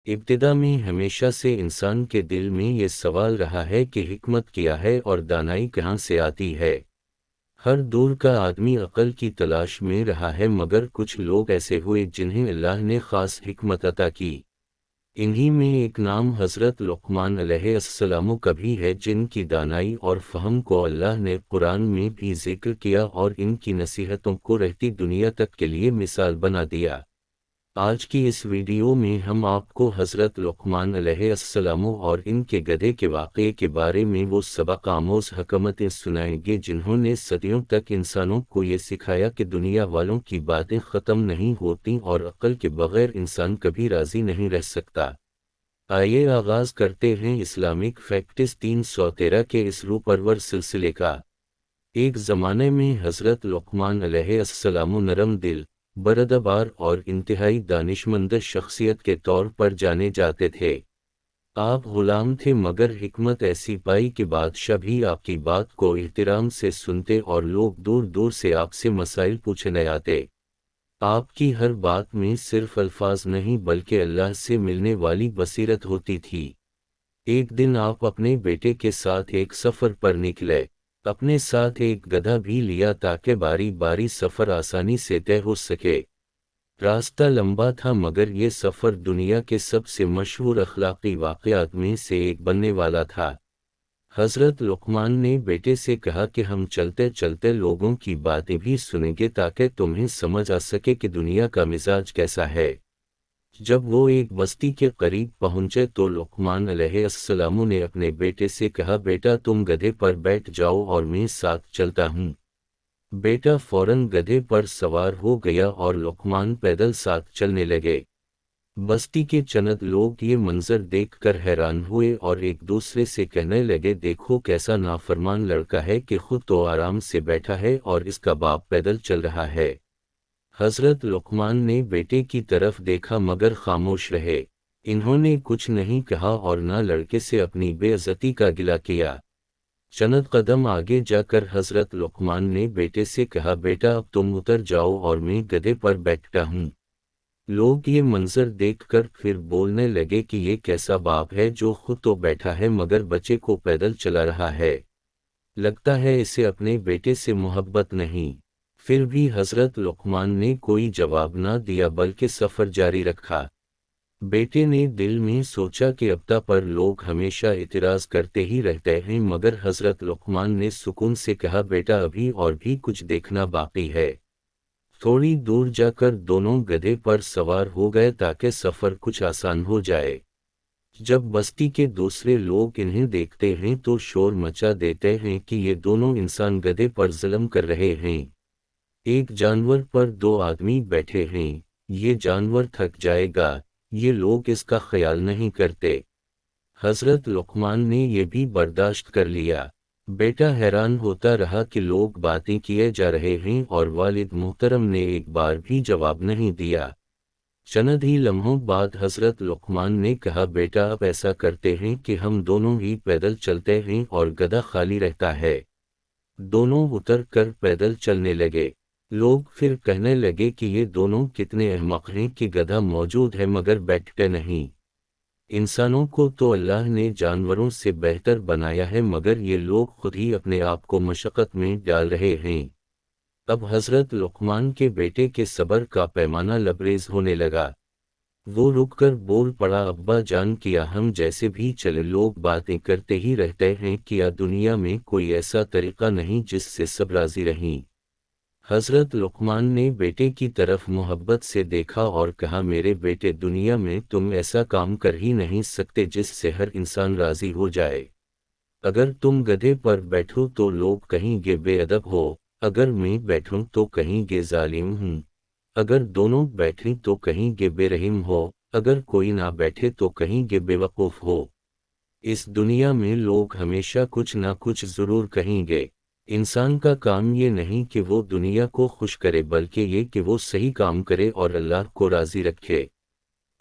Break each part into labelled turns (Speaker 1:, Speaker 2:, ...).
Speaker 1: ابتدا میں ہمیشہ سے انسان کے دل میں یہ سوال رہا ہے کہ حکمت کیا ہے اور دانائی کہاں سے آتی ہے۔ ہر دور کا آدمی عقل کی تلاش میں رہا ہے، مگر کچھ لوگ ایسے ہوئے جنہیں اللہ نے خاص حکمت عطا کی۔ انہی میں ایک نام حضرت لقمان علیہ السلام کا بھی ہے، جن کی دانائی اور فہم کو اللہ نے قرآن میں بھی ذکر کیا اور ان کی نصیحتوں کو رہتی دنیا تک کے لیے مثال بنا دیا۔ آج کی اس ویڈیو میں ہم آپ کو حضرت لقمان علیہ السلام اور ان کے گدھے کے واقعے کے بارے میں وہ سبق آموز حکمتیں سنائیں گے جنہوں نے صدیوں تک انسانوں کو یہ سکھایا کہ دنیا والوں کی باتیں ختم نہیں ہوتیں اور عقل کے بغیر انسان کبھی راضی نہیں رہ سکتا۔ آئیے آغاز کرتے ہیں اسلامک فیکٹس 313 کے اس روح پرور سلسلے کا۔ ایک زمانے میں حضرت لقمان علیہ السلام نرم دل، بردبار اور انتہائی دانشمند شخصیت کے طور پر جانے جاتے تھے۔ آپ غلام تھے، مگر حکمت ایسی پائی کہ بادشاہ بھی آپ کی بات کو احترام سے سنتے اور لوگ دور دور سے آپ سے مسائل پوچھنے آتے۔ آپ کی ہر بات میں صرف الفاظ نہیں بلکہ اللہ سے ملنے والی بصیرت ہوتی تھی۔ ایک دن آپ اپنے بیٹے کے ساتھ ایک سفر پر نکلے۔ اپنے ساتھ ایک گدھا بھی لیا تاکہ باری باری سفر آسانی سے طے ہو سکے۔ راستہ لمبا تھا، مگر یہ سفر دنیا کے سب سے مشہور اخلاقی واقعات میں سے ایک بننے والا تھا۔ حضرت لقمان نے بیٹے سے کہا کہ ہم چلتے چلتے لوگوں کی باتیں بھی سنیں گے تاکہ تمہیں سمجھ آ سکے کہ دنیا کا مزاج کیسا ہے۔ جب وہ ایک بستی کے قریب پہنچے تو لقمان علیہ السلام نے اپنے بیٹے سے کہا، بیٹا تم گدھے پر بیٹھ جاؤ اور میں ساتھ چلتا ہوں۔ بیٹا فوراً گدھے پر سوار ہو گیا اور لقمان پیدل ساتھ چلنے لگے۔ بستی کے چند لوگ یہ منظر دیکھ کر حیران ہوئے اور ایک دوسرے سے کہنے لگے، دیکھو کیسا نافرمان لڑکا ہے کہ خود تو آرام سے بیٹھا ہے اور اس کا باپ پیدل چل رہا ہے۔ حضرت لقمان نے بیٹے کی طرف دیکھا مگر خاموش رہے۔ انہوں نے کچھ نہیں کہا اور نہ لڑکے سے اپنی بے عزتی کا گلہ کیا۔ چند قدم آگے جا کر حضرت لقمان نے بیٹے سے کہا، بیٹا اب تم اتر جاؤ اور میں گدھے پر بیٹھتا ہوں۔ لوگ یہ منظر دیکھ کر پھر بولنے لگے کہ یہ کیسا باپ ہے جو خود تو بیٹھا ہے مگر بچے کو پیدل چلا رہا ہے۔ لگتا ہے اسے اپنے بیٹے سے محبت نہیں۔ پھر بھی حضرت لقمان نے کوئی جواب نہ دیا بلکہ سفر جاری رکھا۔ بیٹے نے دل میں سوچا کہ ابتا پر لوگ ہمیشہ اعتراض کرتے ہی رہتے ہیں، مگر حضرت لقمان نے سکون سے کہا، بیٹا ابھی اور بھی کچھ دیکھنا باقی ہے۔ تھوڑی دور جا کر دونوں گدھے پر سوار ہو گئے تاکہ سفر کچھ آسان ہو جائے۔ جب بستی کے دوسرے لوگ انہیں دیکھتے ہیں تو شور مچا دیتے ہیں کہ یہ دونوں انسان گدھے پر ظلم کر رہے ہیں۔ ایک جانور پر دو آدمی بیٹھے ہیں، یہ جانور تھک جائے گا، یہ لوگ اس کا خیال نہیں کرتے۔ حضرت لقمان نے یہ بھی برداشت کر لیا۔ بیٹا حیران ہوتا رہا کہ لوگ باتیں کیے جا رہے ہیں اور والد محترم نے ایک بار بھی جواب نہیں دیا۔ چند ہی لمحوں بعد حضرت لقمان نے کہا، بیٹا اب ایسا کرتے ہیں کہ ہم دونوں ہی پیدل چلتے ہیں اور گدھا خالی رہتا ہے۔ دونوں اتر کر پیدل چلنے لگے۔ لوگ پھر کہنے لگے کہ یہ دونوں کتنے احمق ہیں کہ گدھا موجود ہے مگر بیٹھتے نہیں۔ انسانوں کو تو اللہ نے جانوروں سے بہتر بنایا ہے مگر یہ لوگ خود ہی اپنے آپ کو مشقت میں ڈال رہے ہیں۔ اب حضرت لقمان کے بیٹے کے صبر کا پیمانہ لبریز ہونے لگا۔ وہ رک کر بول پڑا، ابا جان کیا ہم جیسے بھی چلے لوگ باتیں کرتے ہی رہتے ہیں، کیا دنیا میں کوئی ایسا طریقہ نہیں جس سے سب راضی رہیں؟ حضرت لقمان نے بیٹے کی طرف محبت سے دیکھا اور کہا، میرے بیٹے دنیا میں تم ایسا کام کر ہی نہیں سکتے جس سے ہر انسان راضی ہو جائے۔ اگر تم گدھے پر بیٹھو تو لوگ کہیں گے بے ادب ہو، اگر میں بیٹھوں تو کہیں گے ظالم ہوں، اگر دونوں بیٹھیں تو کہیں گے بے رحم ہو، اگر کوئی نہ بیٹھے تو کہیں گے بے وقوف ہو۔ اس دنیا میں لوگ ہمیشہ کچھ نہ کچھ ضرور کہیں گے۔ انسان کا کام یہ نہیں کہ وہ دنیا کو خوش کرے بلکہ یہ کہ وہ صحیح کام کرے اور اللہ کو راضی رکھے۔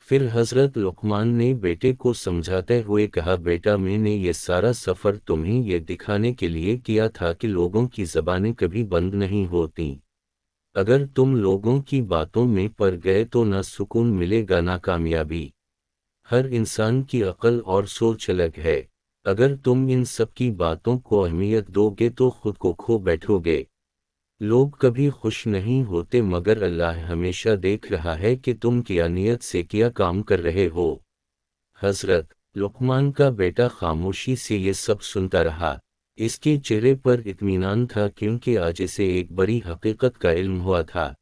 Speaker 1: پھر حضرت لقمان نے بیٹے کو سمجھاتے ہوئے کہا، بیٹا میں نے یہ سارا سفر تمہیں یہ دکھانے کے لیے کیا تھا کہ لوگوں کی زبانیں کبھی بند نہیں ہوتیں۔ اگر تم لوگوں کی باتوں میں پڑ گئے تو نہ سکون ملے گا نہ کامیابی۔ ہر انسان کی عقل اور سوچ الگ ہے۔ اگر تم ان سب کی باتوں کو اہمیت دو گے تو خود کو کھو بیٹھو گے۔ لوگ کبھی خوش نہیں ہوتے مگر اللہ ہمیشہ دیکھ رہا ہے کہ تم کیا نیت سے کیا کام کر رہے ہو۔ حضرت لقمان کا بیٹا خاموشی سے یہ سب سنتا رہا۔ اس کے چہرے پر اطمینان تھا کیونکہ آج اسے ایک بڑی حقیقت کا علم ہوا تھا۔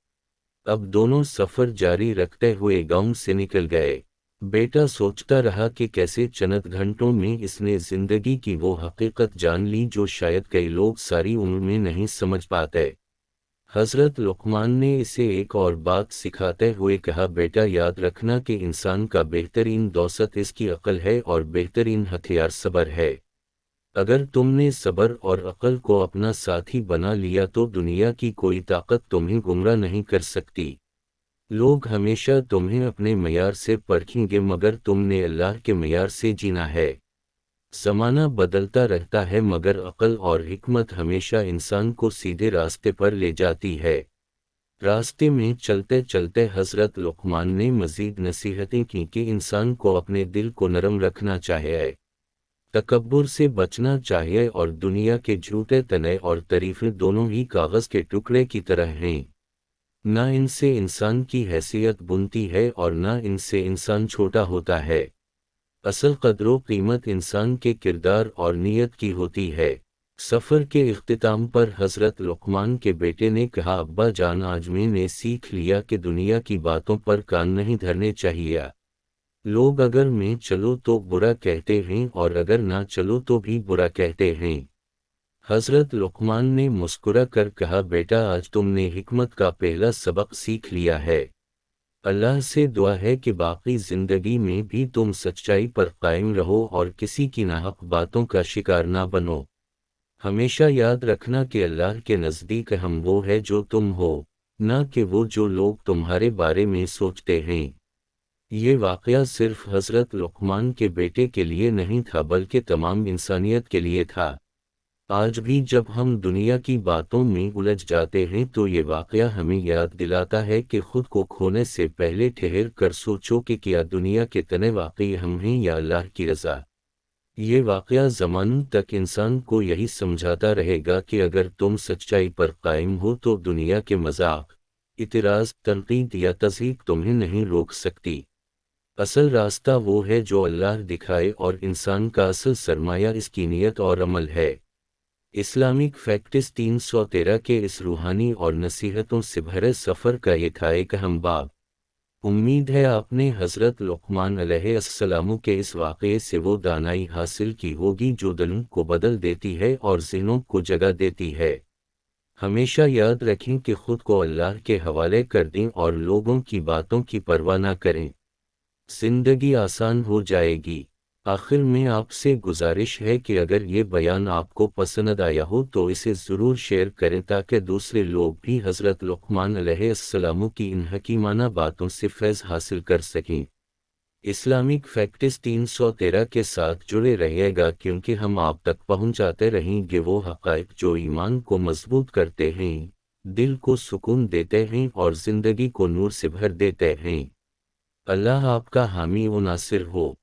Speaker 1: اب دونوں سفر جاری رکھتے ہوئے گاؤں سے نکل گئے۔ بیٹا سوچتا رہا کہ کیسے چند گھنٹوں میں اس نے زندگی کی وہ حقیقت جان لی جو شاید کئی لوگ ساری عمر میں نہیں سمجھ پاتے۔ حضرت لقمان نے اسے ایک اور بات سکھاتے ہوئے کہا، بیٹا یاد رکھنا کہ انسان کا بہترین دولت اس کی عقل ہے اور بہترین ہتھیار صبر ہے۔ اگر تم نے صبر اور عقل کو اپنا ساتھی بنا لیا تو دنیا کی کوئی طاقت تمہیں گمراہ نہیں کر سکتی۔ لوگ ہمیشہ تمہیں اپنے معیار سے پرکھیں گے مگر تم نے اللہ کے معیار سے جینا ہے۔ زمانہ بدلتا رہتا ہے مگر عقل اور حکمت ہمیشہ انسان کو سیدھے راستے پر لے جاتی ہے۔ راستے میں چلتے چلتے حضرت لقمان نے مزید نصیحتیں کی کہ انسان کو اپنے دل کو نرم رکھنا چاہیے، تکبر سے بچنا چاہیے اور دنیا کے جھوٹے تنے اور تعریفیں دونوں ہی کاغذ کے ٹکڑے کی طرح ہیں۔ نہ ان سے انسان کی حیثیت بنتی ہے اور نہ ان سے انسان چھوٹا ہوتا ہے۔ اصل قدر و قیمت انسان کے کردار اور نیت کی ہوتی ہے۔ سفر کے اختتام پر حضرت لقمان کے بیٹے نے کہا، ابا جان آج میں نے سیکھ لیا کہ دنیا کی باتوں پر کان نہیں دھرنے چاہیے۔ لوگ اگر میں چلو تو برا کہتے ہیں اور اگر نہ چلو تو بھی برا کہتے ہیں۔ حضرت لقمان نے مسکرا کر کہا، بیٹا آج تم نے حکمت کا پہلا سبق سیکھ لیا ہے۔ اللہ سے دعا ہے کہ باقی زندگی میں بھی تم سچائی پر قائم رہو اور کسی کی ناحق باتوں کا شکار نہ بنو۔ ہمیشہ یاد رکھنا کہ اللہ کے نزدیک ہم وہ ہے جو تم ہو، نہ کہ وہ جو لوگ تمہارے بارے میں سوچتے ہیں۔ یہ واقعہ صرف حضرت لقمان کے بیٹے کے لیے نہیں تھا بلکہ تمام انسانیت کے لیے تھا۔ آج بھی جب ہم دنیا کی باتوں میں الجھ جاتے ہیں تو یہ واقعہ ہمیں یاد دلاتا ہے کہ خود کو کھونے سے پہلے ٹھہر کر سوچو کہ کیا دنیا کے تنے واقعی ہم ہیں یا اللہ کی رضا۔ یہ واقعہ زمانوں تک انسان کو یہی سمجھاتا رہے گا کہ اگر تم سچائی پر قائم ہو تو دنیا کے مذاق، اعتراض، تنقید یا تضحیک تمہیں نہیں روک سکتی۔ اصل راستہ وہ ہے جو اللہ دکھائے اور انسان کا اصل سرمایہ اس کی نیت اور عمل ہے۔ اسلامک فیکٹس 313 کے اس روحانی اور نصیحتوں سے بھرے سفر کا یہ تھا ایک اہم باب۔ امید ہے آپ نے حضرت لقمان علیہ السلام کے اس واقعے سے وہ دانائی حاصل کی ہوگی جو دلوں کو بدل دیتی ہے اور ذہنوں کو جگہ دیتی ہے۔ ہمیشہ یاد رکھیں کہ خود کو اللہ کے حوالے کر دیں اور لوگوں کی باتوں کی پرواہ نہ کریں۔ زندگی آسان ہو جائے گی۔ آخر میں آپ سے گزارش ہے کہ اگر یہ بیان آپ کو پسند آیا ہو تو اسے ضرور شیئر کریں تاکہ دوسرے لوگ بھی حضرت لقمان علیہ السلام کی ان حکیمانہ باتوں سے فیض حاصل کر سکیں۔ اسلامک فیکٹس 313 کے ساتھ جڑے رہیے گا کیونکہ ہم آپ تک پہنچاتے رہیں گے وہ حقائق جو ایمان کو مضبوط کرتے ہیں، دل کو سکون دیتے ہیں اور زندگی کو نور سے بھر دیتے ہیں۔ اللہ آپ کا حامی و ناصر ہو۔